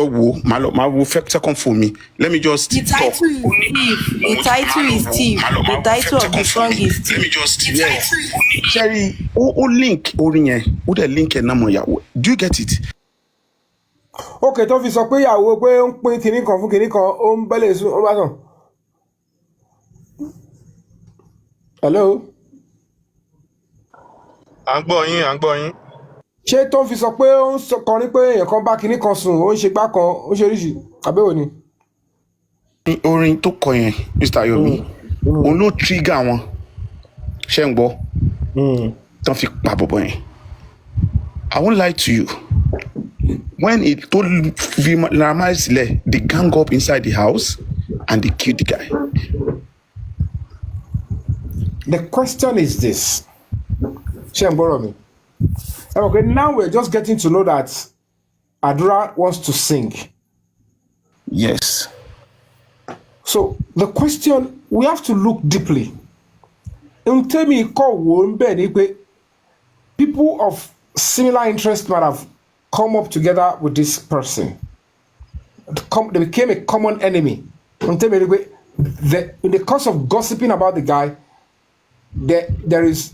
wo second phone mi let me just the talk. The title is Thief. The title of the song is Thief. Let me just yes Sherry ó link orin yẹn ó dẹ̀ link ẹ̀ náà mọ̀ ìyàwó do you get it. Okay, tó fi sọ pé ìyàwó pé ó ń pín kinní kan fún kinní kan ó ń bẹ́lẹ̀ sùn ó bá sàn. Hello. à ń gbọ́ yín. ṣé tó fi sọ pé ó ń kọrin pé èèyàn kan bá kinní kan sùn ó ń ṣe gbá kan ó ṣe oríṣi àbẹ́wò ni. orin tó kọ yẹn Mr. Yomi òun ló trigger wọn ṣe ń gbọ́ tán fi pa bọ̀bọ̀ yẹn I won't lie to you. When it told Naira Marley sílẹ̀, they gang up inside the house and they killed the guy. The question is this. Okay, now we're just getting to know that Adura wants to sing. Yes. So the question, we have to look deeply. People of similar interest might have come up together with this person. They became a common enemy. In the course of gossiping about the guy, there is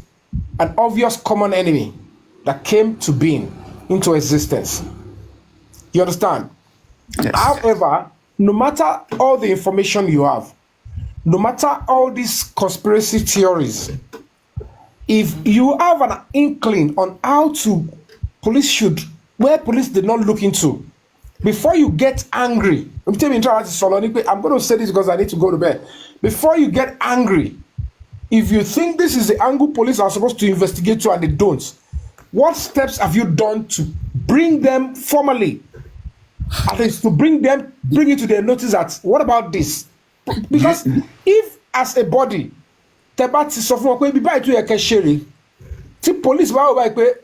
an obvious common enemy that came to being, into existence. You understand? Yes. However, no matter all the information you have, no matter all these conspiracy theories, if you have an inkling on how to where police did not look into, before you get angry, I'm going to say this because I need to go to bed. Before you get angry, if you think this is the angle police are supposed to investigate to and they don't, what steps have you done to bring them formally, at least to bring it to their notice that, what about this? Because if as a body, police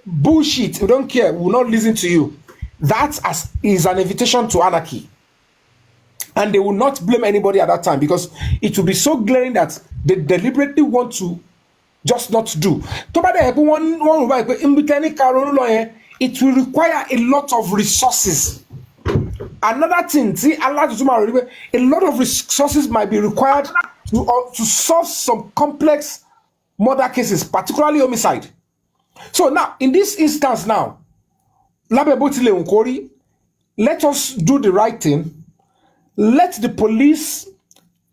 bullshit, we don't care, we will not listen to you. That is an invitation to anarchy. And they will not blame anybody at that time because it will be so glaring that they deliberately want to just not do. It will require a lot of resources. Another thing, a lot of resources might be required to solve some complex murder cases, particularly homicide. So now, in this instance now, let us do the right thing. Let the police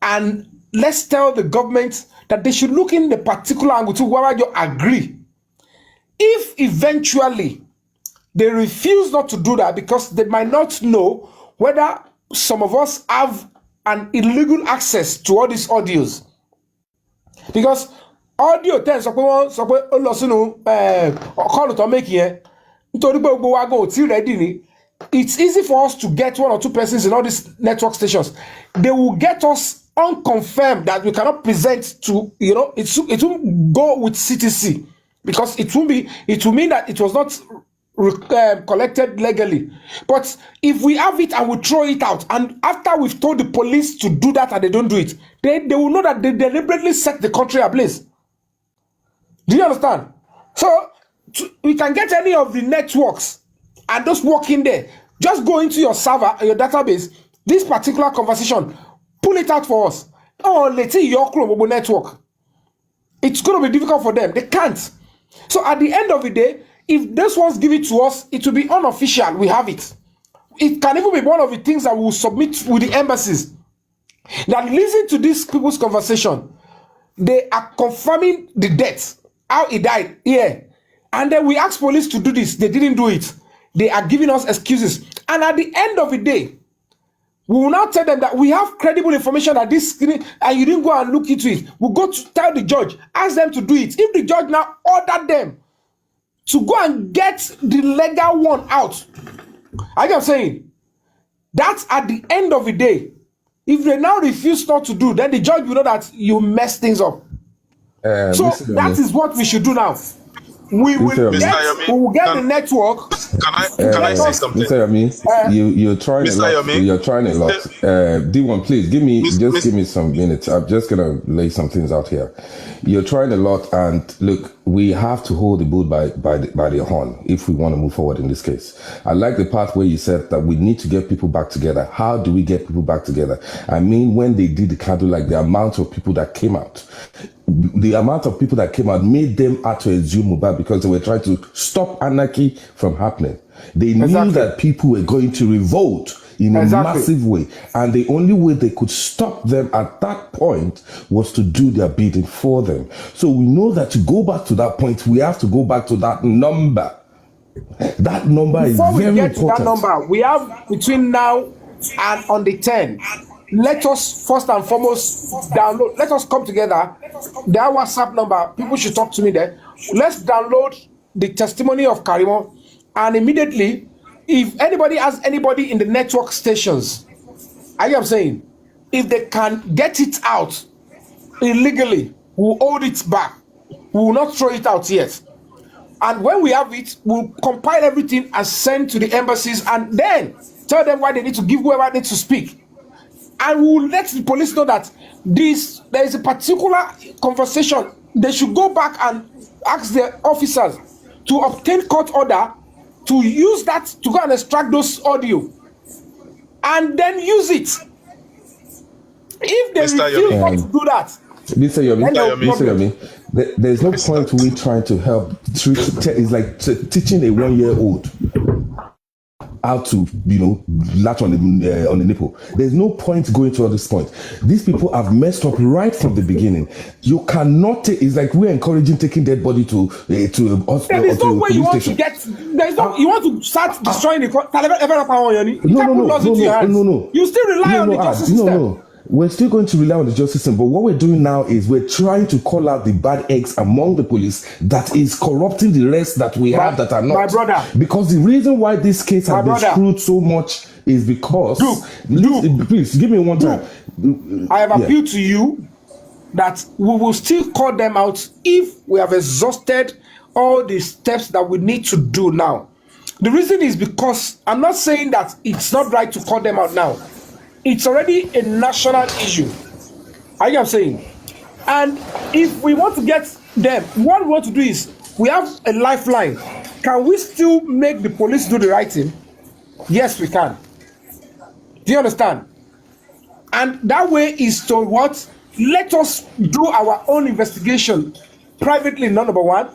and let's tell the government that they should look in the particular angle to whether you agree. If eventually they refuse not to do that because they might not know whether some of us have an illegal access to all these audios. Because audio tells it's easy for us to get one or two persons in all these network stations. They will get us unconfirmed that we cannot present to, it won't go with CTC because it will mean that it was not collected legally. But if we have it and we throw it out, and after we've told the police to do that and they don't do it, they will know that they deliberately set the country ablaze. Do you understand? So we can get any of the networks and just walk in there. Just go into your server, your database, this particular conversation, pull it out for us. Oh, let's see your mobile network. It's going to be difficult for them. They can't. So at the end of the day, if this ones give it to us, it will be unofficial. We have it. It can even be one of the things that we will submit with the embassies. That listen to these people's conversation. They are confirming the death, how he died here. And then we ask police to do this. They didn't do it. They are giving us excuses. And at the end of the day, We will now tell them that we have credible information that this, and you didn't go and look into it. We'll go to tell the judge, ask them to do it. If the judge now ordered them to go and get the legal one out, I'm saying, that's at the end of the day. If they now refuse not to do, then the judge will know that you mess things up. So that is what we should do now. We will get the network. Can I say something? Mr. Yomi, you're trying Mr. a lot. Yomi? You're trying a lot. D1, please give me some minutes. I'm just gonna lay some things out here. You're trying a lot, and look, we have to hold the bull by the horn if we want to move forward in this case. I like the part where you said that we need to get people back together. How do we get people back together? I mean, when they did the candle, like the amount of people that came out. The amount of people that came out made them out to assume Mohbad because they were trying to stop anarchy from happening. They knew that people were going to revolt in a massive way, and the only way they could stop them at that point was to do their bidding for them. So we know that to go back to that point, we have to go back to that number. That number is very important. Before we get to that number, we have between now and on the 10th. Let us first and foremost download. Let us come together. Their WhatsApp number. People should talk to me there. Let's download the testimony of Karimo, and immediately, if anybody has anybody in the network stations, I am saying, if they can get it out illegally, we'll hold it back. We will not throw it out yet. And when we have it, we'll compile everything and send to the embassies, and then tell them why they need to give whoever needs to speak. And we'll let the police know that there is a particular conversation. They should go back and ask their officers to obtain court order to use that to go and extract those audio and then use it. If they refuse not to do that, Mr. Yomi, there's no point we trying to help. It's like teaching a 1-year-old how to, latch on the nipple. There's no point going to this point. These people have messed up right from the beginning. You cannot take. It's like we're encouraging taking dead body to a hospital. There's no way you want to get. There's no. You want to start destroying the. No. You still rely on the justice system. No. We're still going to rely on the justice system, but what we're doing now is we're trying to call out the bad eggs among the police that is corrupting the rest that we have that are not. My brother. Because the reason why this case has been screwed so much is because... Please, give me one time. I have appealed to you that we will still call them out if we have exhausted all the steps that we need to do now. The reason is because I'm not saying that it's not right to call them out now. It's already a national issue. I am saying. And if we want to get them, what we want to do is, we have a lifeline. Can we still make the police do the right thing? Yes, we can. Do you understand? And that way is to what? Let us do our own investigation privately, number one.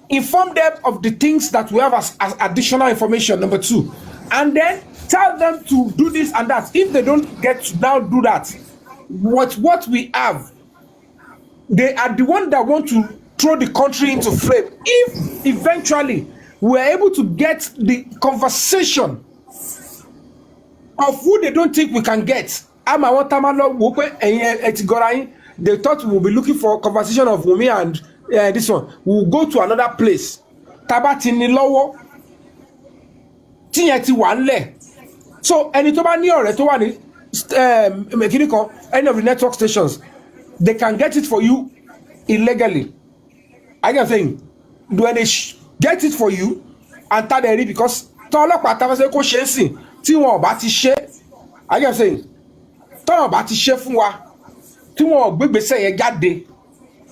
Inform them of the things that we have as additional information, number two. And then tell them to do this and that. If they don't get to now do that, what we have, they are the one that want to throw the country into flame. If eventually we are able to get the conversation of who they don't think we can get, they thought we will be looking for a conversation of Wunmi and this one. We will go to another place. Tabatini lowo. So any tó bá ní ọ̀rẹ́ tó wà ní any of the network stations, they can get it for you illegally. I can saying, when they get it for you and tell them because tọ́lọ́pàá tafẹ́sẹ́ kó ṣe é sìn tí wọn ò bá ti ṣe, I can saying, tọ́lọ́pàá bá ti ṣe fún wa tí wọn ò gbégbèsè yẹn jáde,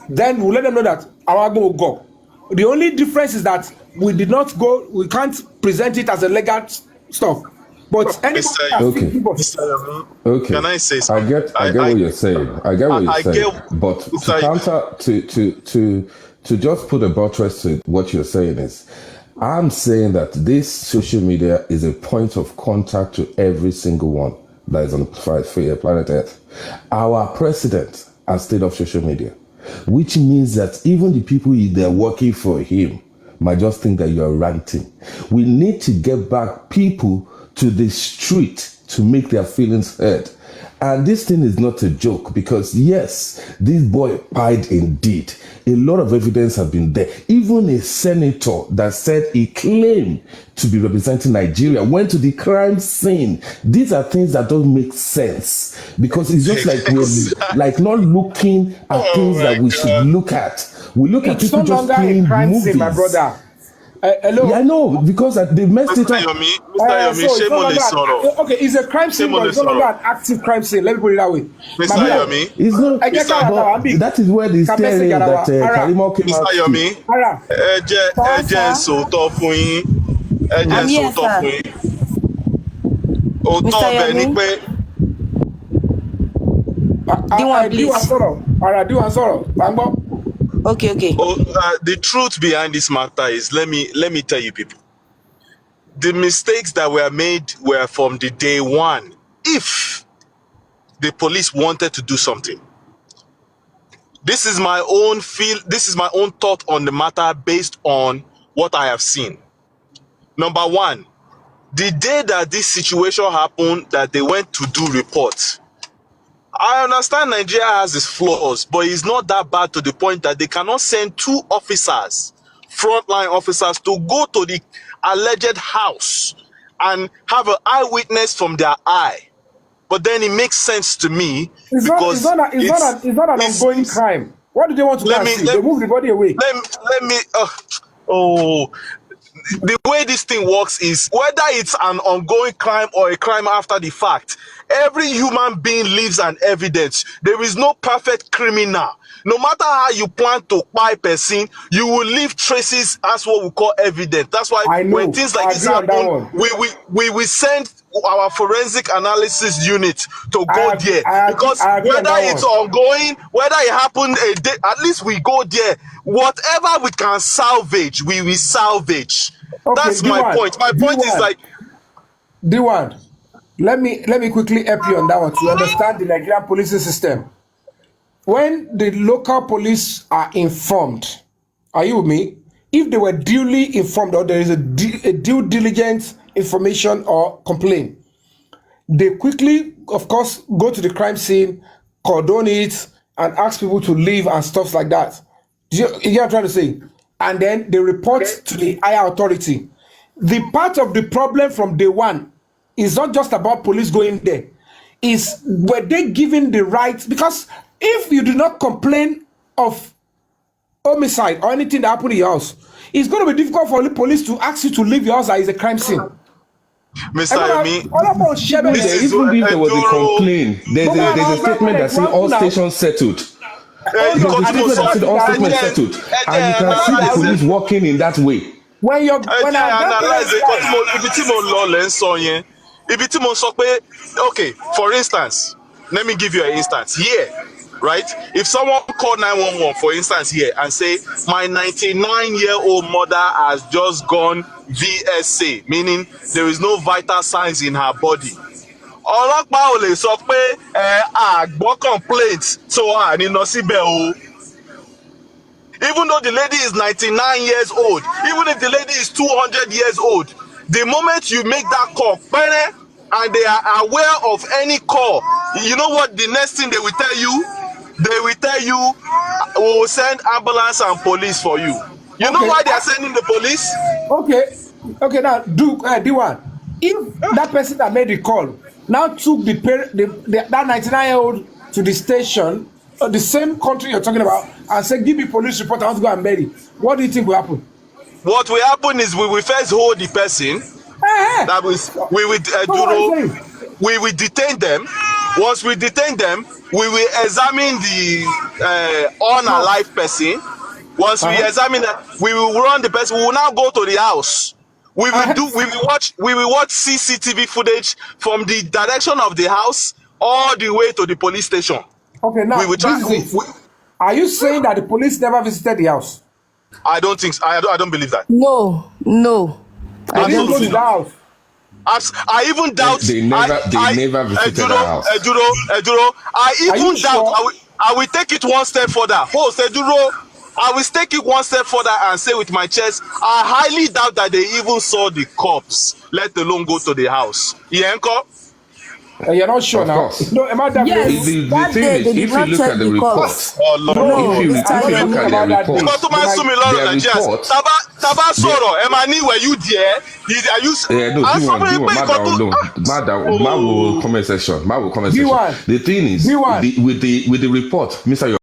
then we'll let them know that our agbon will go. The only difference is that we did not go, we can't present it as a legal stuff. But Okay. Can I say something? I get what you're saying. I get what you're saying. But to counter to just put a buttress to what you're saying is, I'm saying that this social media is a point of contact to every single one that is on planet Earth. Our president has stayed off social media, which means that even the people that are working for him might just think that you're ranting. We need to get back people to the street to make their feelings heard. And this thing is not a joke because, yes, this boy lied indeed. A lot of evidence has been there. Even a senator that said he claimed to be representing Nigeria went to the crime scene. These are things that don't make sense because it's just like we're like not looking at things that we should look at. We look at people just playing movies. Scene, my brother. Hello? Yeah, I know, because they messed it up. Mr. Yomi, shame on the sorrow. Okay, it's a crime scene, but it's no longer an active crime scene. Let me put it that way. Mr. Yomi. It's not, but that is where the story that Karimo came out. Mr. Yomi, ẹ jẹ́ sòótọ́ fún yín. Ẹ jẹ́ sòótọ́ fún yín. Òótọ́ ọbẹ̀ ni pé. Diwan sọ̀rọ̀. Okay. The truth behind this matter is, let me tell you people, the mistakes that were made were from the day one. If the police wanted to do something, this is my own thought on the matter based on what I have seen. Number one, the day that this situation happened, that they went to do reports, I understand Nigeria has its flaws, but it's not that bad to the point that they cannot send 2 officers, frontline officers, to go to the alleged house and have an eyewitness from their eye. But then it makes sense to me because it's not an ongoing crime. What do they want to do? They move the body away. The way this thing works is, whether it's an ongoing crime or a crime after the fact, every human being leaves an evidence. There is no perfect criminal. No matter how you plan to buy a person, you will leave traces as what we call evidence. That's why when things like this happen, we will send our forensic analysis unit to go there. Because whether it's ongoing, whether it happened a day, at least we go there. Whatever we can salvage, we will salvage. Okay, that's my point. My point is like, D1, let me quickly help you on that one to understand the Nigerian policing system. When the local police are informed, are you with me? If they were duly informed or there is a due diligence information or complaint, they quickly, of course, go to the crime scene, cordon it, and ask people to leave and stuff like that. You get what I'm trying to say? And then they report to the higher authority. The part of the problem from day one is not just about police going there. Is were they given the right? Because if you do not complain of homicide or anything that happened in your house, it's going to be difficult for the police to ask you to leave your house that is a crime scene. Mr. Yomi, even if there was a complaint, there's a statement that says all stations settled. All statements settled, and you can see the police working in that way. When analyze it, okay, for instance, let me give you an instance here, right? If someone called 911, for instance, here and say, my 99-year-old mother has just gone VSA, meaning there is no vital signs in her body. Ọlọ́pàá ò lè sọ pé àgbọ́ complaint so ní lọ síbẹ̀ o. Even though the lady is 99 years old, even if the lady is 200 years old, the moment you make that call, and they are aware of any call, you know what the next thing they will tell you? They will tell you, we will send ambulance and police for you. You know why they are sending the police? Okay, now D1. If that person that made the call now took that 99-year-old to the station, or the same country you're talking about, and said, give me police report, I want to go and bury, what do you think will happen? What will happen is we will first hold the person. That was, we will detain them. Once we detain them, we will examine the unalive person. Once we examine that, we will run the person. We will now go to the house. We will watch CCTV footage from the direction of the house all the way to the police station. Okay, now are you saying that the police never visited the house? I don't think so. I don't believe that. No. I didn't go to the house. I even doubt they never visited the house. I even doubt. I will take it one step further. I will take it one step further and say with my chest, I highly doubt that they even saw the cops, let alone go to the house. Yenko? You're not sure Of now. course. No, am I that Yes. way? The That thing day is, they did if you not look check at the the report, cost. Oh Lord. No, if you I look don't at know the about that day. report, Nǹkan tó máa ń sún mi lọ́rọ̀ their Nàìjíríà sí. report, Tábà sọ̀rọ̀, ẹ máa ní were you there? Are you? no, À ń sọ fún D1, yín pé má nǹkan tó. down low, má wo comment section, má wo comment section. D1, The thing is, D1. with the report, Mr.